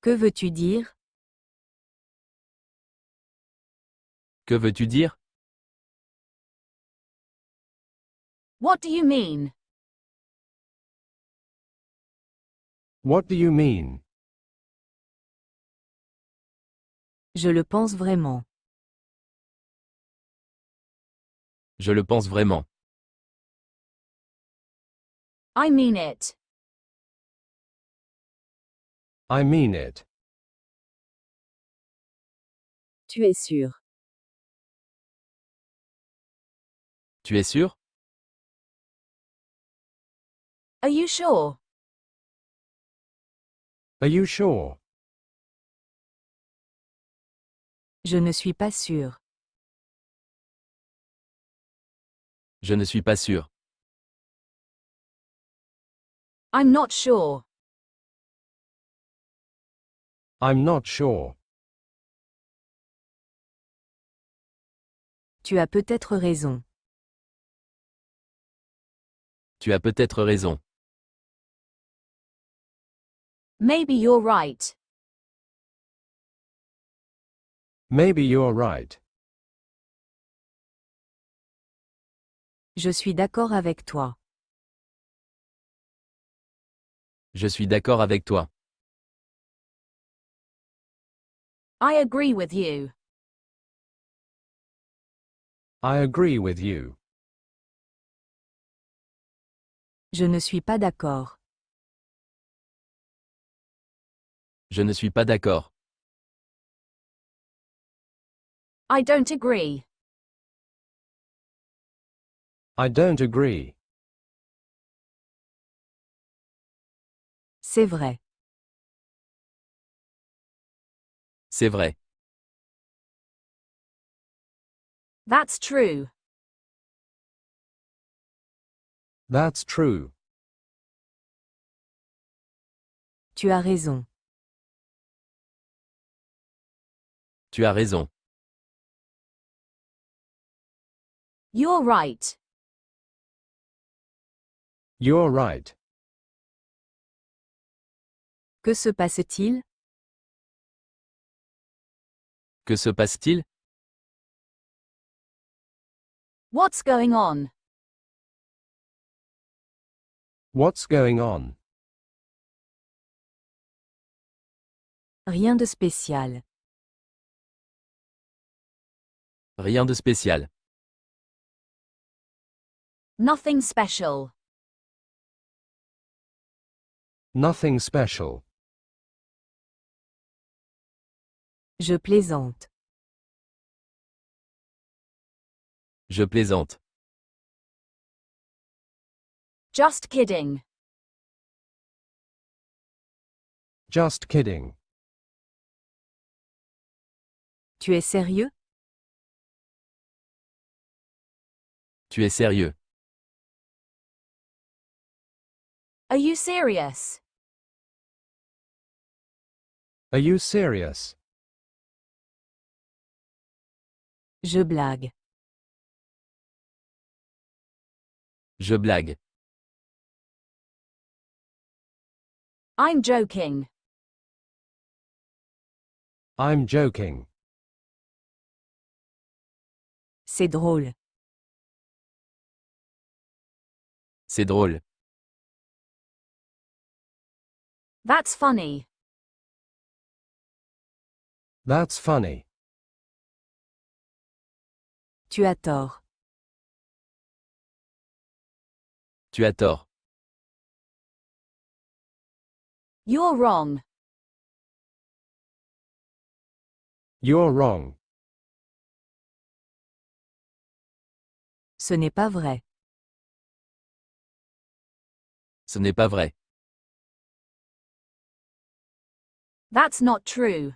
Que veux-tu dire? Que veux-tu dire? What do you mean? What do you mean? Je le pense vraiment. Je le pense vraiment. I mean it. I mean it. Tu es sûr? Tu es sûr? Are you sure? Are you sure? Je ne suis pas sûr. Je ne suis pas sûr. I'm not sure. I'm not sure. Tu as peut-être raison. Tu as peut-être raison. Maybe you're right. Maybe you're right. Je suis d'accord avec toi. Je suis d'accord avec toi. I agree with you. I agree with you. Je ne suis pas d'accord. Je ne suis pas d'accord. I don't agree. I don't agree. C'est vrai. C'est vrai. That's true. That's true. Tu as raison. Tu as raison. You're right. You're right. Que se passe-t-il? Que se passe-t-il? What's going on? What's going on? Rien de spécial. Rien de spécial. Nothing special. Nothing special. Je plaisante. Je plaisante. Just kidding. Just kidding. Tu es sérieux? Tu es sérieux. Are you serious? Are you serious? Je blague. Je blague. I'm joking. I'm joking. C'est drôle. C'est drôle. That's funny. That's funny. Tu as tort. Tu as tort. You're wrong. You're wrong. Ce n'est pas vrai. Ce n'est pas vrai. That's not true.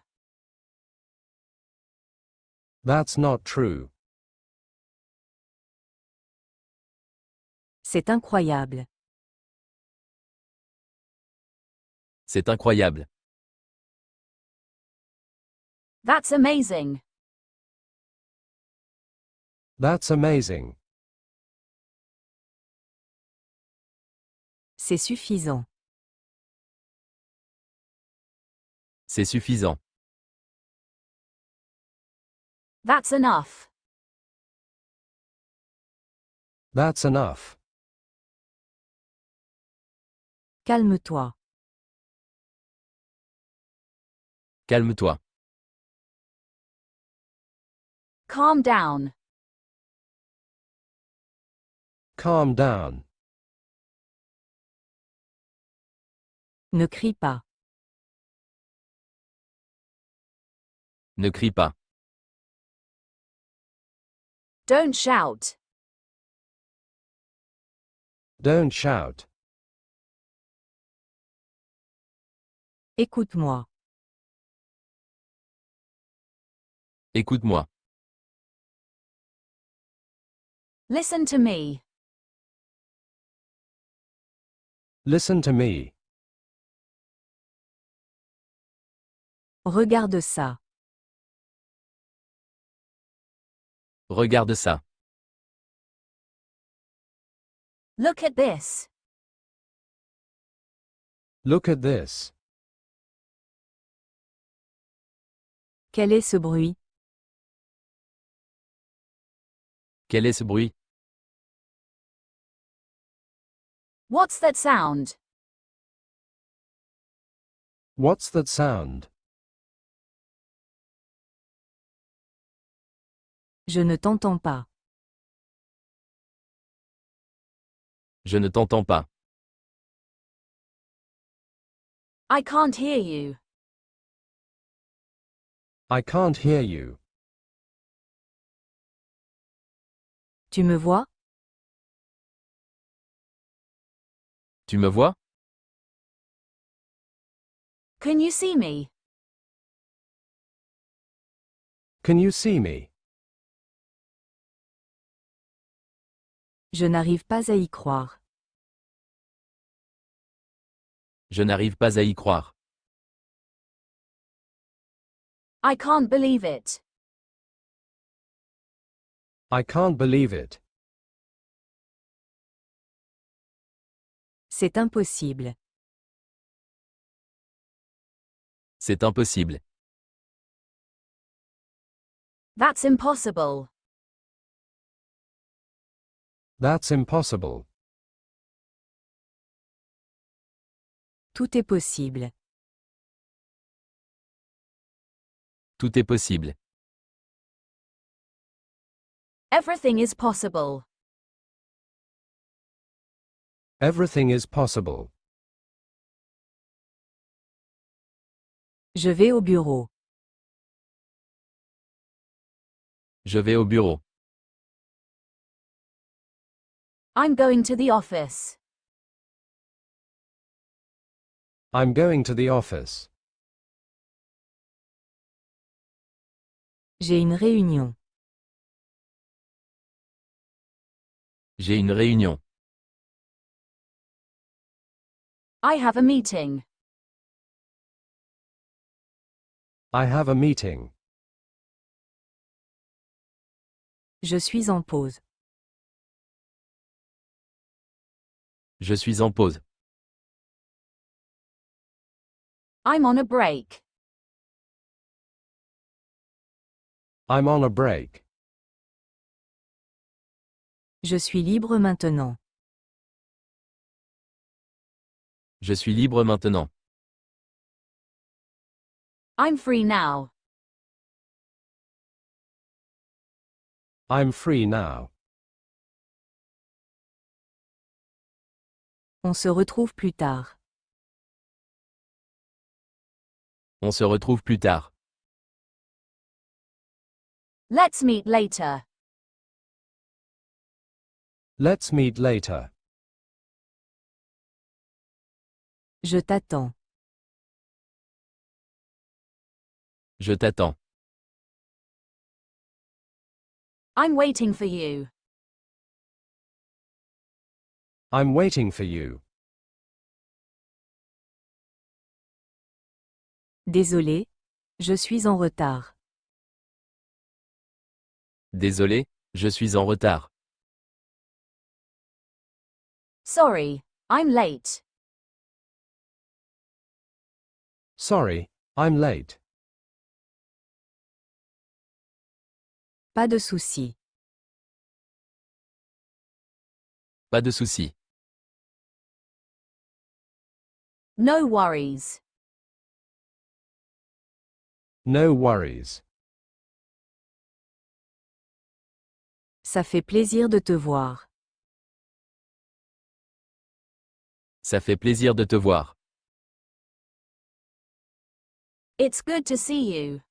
That's not true. C'est incroyable. C'est incroyable. That's amazing. That's amazing. C'est suffisant. C'est suffisant. That's enough. That's enough. Calme-toi. Calme-toi. Calm down. Calm down. Ne crie pas. Ne crie pas. Don't shout. Don't shout. Écoute-moi. Écoute-moi. Listen to me. Listen to me. Regarde ça. Regarde ça. Look at this. Look at this. Quel est ce bruit? Quel est ce bruit? What's that sound? What's that sound? Je ne t'entends pas. Je ne t'entends pas. I can't hear you. I can't hear you. Tu me vois? Tu me vois? Can you see me? Can you see me? Je n'arrive pas à y croire. Je n'arrive pas à y croire. I can't believe it. I can't believe it. C'est impossible. C'est impossible. That's impossible. That's impossible. Tout est possible. Tout est possible. Everything is possible. Everything is possible. Je vais au bureau. Je vais au bureau. I'm going to the office. I'm going to the office. J'ai une réunion. J'ai une réunion. I have a meeting. I have a meeting. Je suis en pause. Je suis en pause. I'm on a break. I'm on a break. Je suis libre maintenant. Je suis libre maintenant. I'm free now. I'm free now. On se retrouve plus tard. On se retrouve plus tard. Let's meet later. Let's meet later. Je t'attends. Je t'attends. I'm waiting for you. I'm waiting for you. Désolé, je suis en retard. Désolé, je suis en retard. Sorry, I'm late. Sorry, I'm late. Pas de souci. Pas de souci. No worries. No worries. Ça fait plaisir de te voir. Ça fait plaisir de te voir. It's good to see you.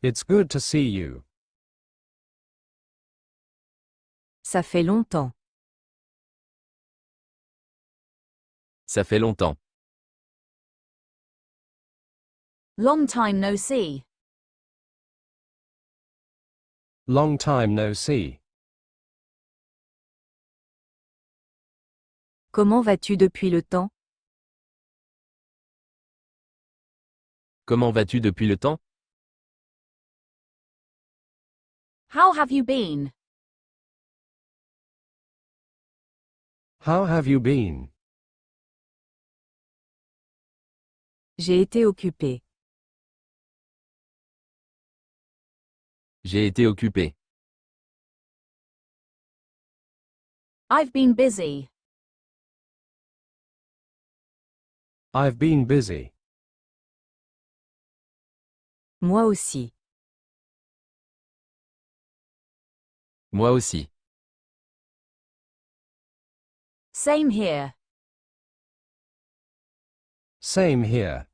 It's good to see you. Ça fait longtemps. Ça fait longtemps. Long time no see. Long time no see. Comment vas-tu depuis le temps? Comment vas-tu depuis le temps? How have you been? How have you been? J'ai été occupé. J'ai été occupé. I've been busy. I've been busy. Moi aussi. Moi aussi. Same here. Same here.